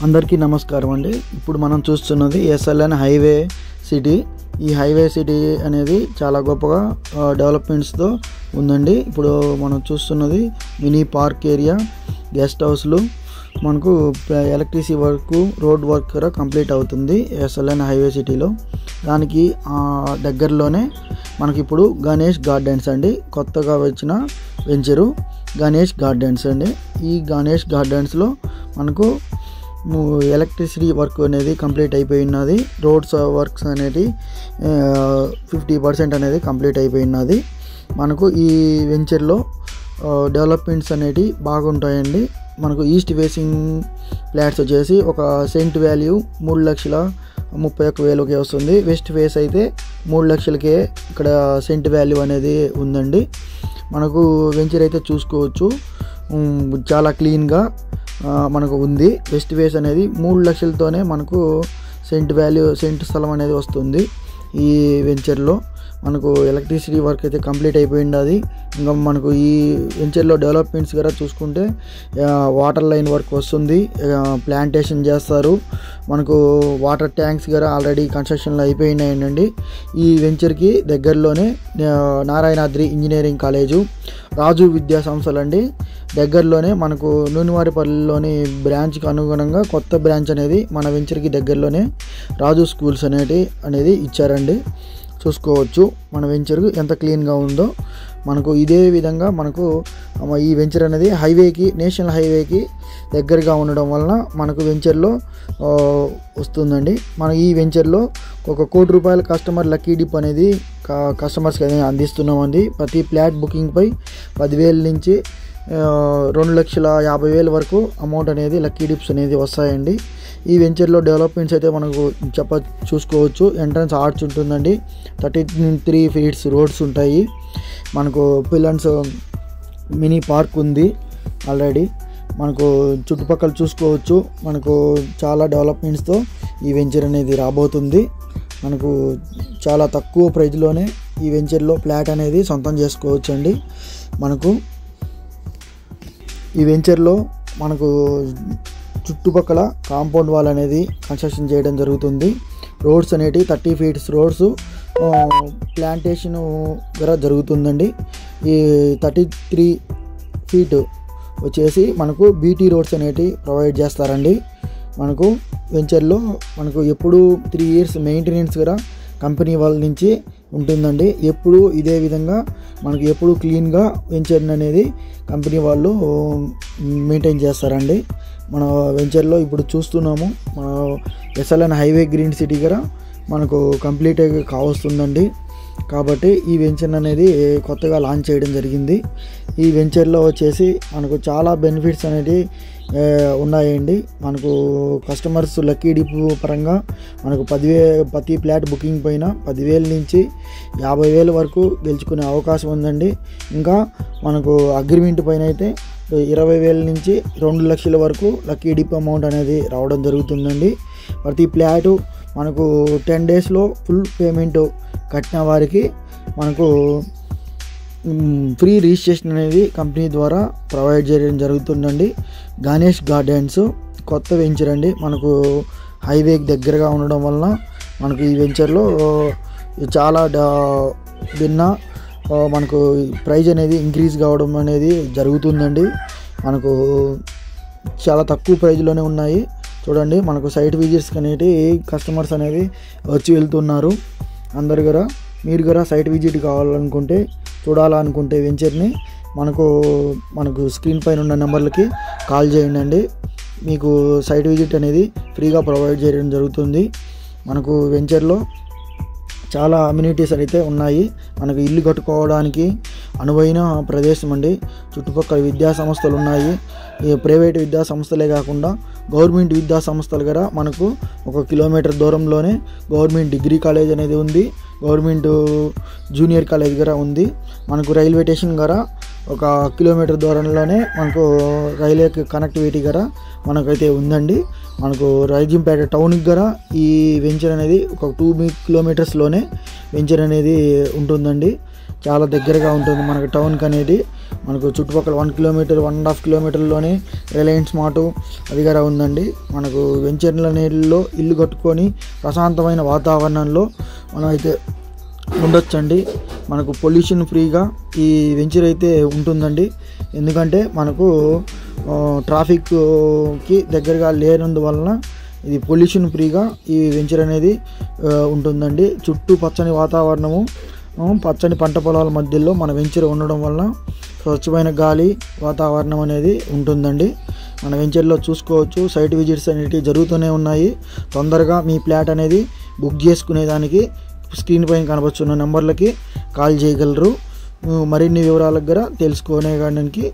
అందరికీ నమస్కారం అండి. ఇప్పుడు మనం చూస్తున్నది ఎస్ఎల్ఎన్ హైవే సిటీ. ఈ హైవే సిటీ అనేది చాలా గొప్పగా డెవలప్మెంట్స్తో ఉందండి. ఇప్పుడు మనం చూస్తున్నది మినీ పార్క్ ఏరియా, గెస్ట్ హౌస్లు, మనకు ఎలక్ట్రిసిటీ వర్క్, రోడ్ వర్క్ కూడా కంప్లీట్ అవుతుంది ఎస్ఎల్ఎన్ హైవే సిటీలో. దానికి దగ్గరలోనే మనకి ఇప్పుడు గణేష్ గార్డెన్స్ అండి, కొత్తగా వచ్చిన వెంచరు గణేష్ గార్డెన్స్ అండి. ఈ గణేష్ గార్డెన్స్లో మనకు ఎలక్ట్రిసిటీ వర్క్ అనేది కంప్లీట్ అయిపోయి ఉన్నది. రోడ్స్ వర్క్స్ అనేది 50% అనేది కంప్లీట్ అయిపోయి ఉన్నది. మనకు ఈ వెంచర్లో డెవలప్మెంట్స్ అనేవి బాగుంటాయండి. మనకు ఈస్ట్ ఫేసింగ్ ఫ్లాట్స్ వచ్చేసి ఒక సెంట్ వాల్యూ 3,31,000కి వస్తుంది. వెస్ట్ ఫేస్ అయితే 3 లక్షలకే ఇక్కడ సెంట్ వాల్యూ అనేది ఉందండి. మనకు వెంచర్ అయితే చూసుకోవచ్చు, చాలా క్లీన్గా మనకు ఉంది. వెస్ట్ ఫేస్ అనేది 3 లక్షలతోనే మనకు సెంట్ స్థలం అనేది వస్తుంది. ఈ వెంచర్లో మనకు ఎలక్ట్రిసిటీ వర్క్ అయితే కంప్లీట్ అయిపోయింది. అది ఇంకా మనకు ఈ వెంచర్లో డెవలప్మెంట్స్ కూడా చూసుకుంటే వాటర్ లైన్ వర్క్ వస్తుంది, ప్లాంటేషన్ చేస్తారు. మనకు వాటర్ ట్యాంక్స్ కూడా ఆల్రెడీ కన్స్ట్రక్షన్లో అయిపోయినాయండి. ఈ వెంచర్కి దగ్గరలోనే నారాయణాద్రి ఇంజనీరింగ్ కాలేజు, రాజు విద్యా సంస్థలండి. దగ్గరలోనే మనకు నూనెవారిపల్లిలోని బ్రాంచ్కి అనుగుణంగా కొత్త బ్రాంచ్ అనేది మన వెంచర్కి దగ్గరలోనే రాజు స్కూల్స్ అనేది ఇచ్చారండి. చూసుకోవచ్చు మన వెంచర్ ఎంత క్లీన్గా ఉందో. మనకు ఇదే విధంగా మనకు ఈ వెంచర్ అనేది నేషనల్ హైవేకి దగ్గరగా ఉండడం వలన మనకు వెంచర్లో వస్తుందండి. మనం ఈ వెంచర్లో ₹1 కోటి కస్టమర్ లక్కీ డిప్ అనేది కస్టమర్స్కి అనేది అందిస్తున్నామండి. ప్రతి ఫ్లాట్ బుకింగ్పై 10,000 నుంచి 2,50,000 వరకు అమౌంట్ అనేది లక్కీ డిప్స్ అనేది వస్తాయండి. ఈ వెంచర్లో డెవలప్మెంట్స్ అయితే మనకు చూసుకోవచ్చు. ఎంట్రన్స్ ఆర్చ్ ఉంటుందండి, 33 ఫీట్స్ రోడ్స్ ఉంటాయి. మనకు పిల్లన్స్ మినీ పార్క్ ఉంది ఆల్రెడీ. మనకు చుట్టుపక్కల చూసుకోవచ్చు, మనకు చాలా డెవలప్మెంట్స్తో ఈ వెంచర్ అనేది రాబోతుంది. మనకు చాలా తక్కువ ప్రైజ్లోనే ఈ వెంచర్లో ఫ్లాట్ అనేది సొంతం చేసుకోవచ్చు అండి. మనకు ఈ వెంచర్లో మనకు చుట్టుపక్కల కాంపౌండ్ వాల్ అనేది కన్స్ట్రక్షన్ చేయడం జరుగుతుంది. రోడ్స్ అనేటివి 30 ఫీట్స్ రోడ్స్, ప్లాంటేషన్ కూడా జరుగుతుందండి. ఈ 33 ఫీట్ వచ్చేసి మనకు బీటీ రోడ్స్ అనేటివి ప్రొవైడ్ చేస్తారండి. మనకు వెంచర్లో మనకు ఎప్పుడు 3 ఇయర్స్ మెయింటెనెన్స్ కూడా కంపెనీ వాళ్ళ నుంచి ఉంటుందండి. ఎప్పుడు ఇదే విధంగా మనకు ఎప్పుడు క్లీన్గా వెంచర్ అనేది కంపెనీ వాళ్ళు మెయింటైన్ చేస్తారండి. మన వెంచర్లో ఇప్పుడు చూస్తున్నాము, మన ఎస్ఎల్ఎన్ హైవే గ్రీన్ సిటీ కూడా మనకు కంప్లీట్ కావస్తుందండి. కాబట్టి ఈ వెంచర్ అనేది కొత్తగా లాంచ్ చేయడం జరిగింది. ఈ వెంచర్లో వచ్చేసి మనకు చాలా బెనిఫిట్స్ అనేవి ఉన్నాయండి. మనకు కస్టమర్స్ లక్కీ డిప్ పరంగా మనకు ప్రతి ఫ్లాట్ బుకింగ్ పైన 10,000 నుంచి 50,000 వరకు గెలుచుకునే అవకాశం ఉందండి. ఇంకా మనకు అగ్రిమెంట్ పైన అయితే 20,000 నుంచి 2 లక్షల వరకు లక్కీ డిప్ అమౌంట్ అనేది రావడం జరుగుతుందండి. ప్రతి ఫ్లాటు మనకు 10 డేస్లో ఫుల్ పేమెంట్ కట్టిన వారికి మనకు ఫ్రీ రిజిస్ట్రేషన్ అనేది కంపెనీ ద్వారా ప్రొవైడ్ చేయడం జరుగుతుందండి. గణేష్ గార్డెన్స్ కొత్త వెంచర్ అండి. మనకు హైవేకి దగ్గరగా ఉండడం వలన మనకు ఈ వెంచర్లో చాలా మనకు ప్రైజ్ అనేది ఇంక్రీజ్ కావడం అనేది జరుగుతుందండి. మనకు చాలా తక్కువ ప్రైజ్లోనే ఉన్నాయి. చూడండి, మనకు సైట్ విజిట్స్కి అనేది కస్టమర్స్ అనేది వచ్చి వెళ్తున్నారు. అందరు కూడా మీరు కూడా సైట్ విజిట్ కావాలనుకుంటే, చూడాలనుకుంటే వెంచర్ని మనకు స్క్రీన్ పైన ఉన్న నెంబర్లకి కాల్ చేయండి. మీకు సైట్ విజిట్ అనేది ఫ్రీగా ప్రొవైడ్ చేయడం జరుగుతుంది. మనకు వెంచర్లో చాలా అమ్యూనిటీస్ అయితే ఉన్నాయి. మనకు ఇల్లు కట్టుకోవడానికి అనువైన ప్రదేశం అండి. చుట్టుపక్కల విద్యా సంస్థలు ఉన్నాయి. ప్రైవేట్ విద్యా సంస్థలే కాకుండా గవర్నమెంట్ విద్యా సంస్థలు కూడా మనకు 1 కిలోమీటర్ దూరంలోనే గవర్నమెంట్ డిగ్రీ కాలేజ్ అనేది ఉంది, గవర్నమెంట్ జూనియర్ కాలేజ్ కూడా ఉంది. మనకు రైల్వే స్టేషన్ కూడా 1 కిలోమీటర్ దూరంలోనే మనకు రైల్వే కనెక్టివిటీ కూడా మనకైతే ఉందండి. మనకు రాజంపేట టౌన్కి కూడా ఈ వెంచర్ అనేది ఒక 2 కిలోమీటర్స్లోనే వెంచర్ అనేది ఉంటుందండి. చాలా దగ్గరగా ఉంటుంది మనకు టౌన్కి అనేది. మనకు చుట్టుపక్కల 1 కిలోమీటర్ 1.5 కిలోమీటర్లోనే రిలయన్స్ మార్టు అది కూడా ఉందండి. మనకు వెంచర్ల నీళ్ళలో ఇల్లు కట్టుకొని ప్రశాంతమైన వాతావరణంలో మనం అయితే ఉండొచ్చండి. మనకు పొల్యూషన్ ఫ్రీగా ఈ వెంచర్ అయితే ఉంటుందండి. ఎందుకంటే మనకు ట్రాఫిక్కి దగ్గరగా లేనందువలన ఇది పొల్యూషన్ ఫ్రీగా ఈ వెంచర్ అనేది ఉంటుందండి. చుట్టూ పచ్చని వాతావరణము, పచ్చని పంట పొలాల మధ్యలో మన వెంచర్ ఉండడం వలన స్వచ్ఛమైన గాలి వాతావరణం అనేది ఉంటుందండి. మన వెంచర్లో చూసుకోవచ్చు. సైట్ విజిట్స్ అనేవి జరుగుతూనే ఉన్నాయి. తొందరగా మీ ఫ్లాట్ అనేది బుక్ చేసుకునేదానికి స్క్రీన్ పైన కనబడుతున్న నెంబర్లకి కాల్ చేయగలరు. మరిన్ని వివరాలకు కూడా తెలుసుకోవడానికి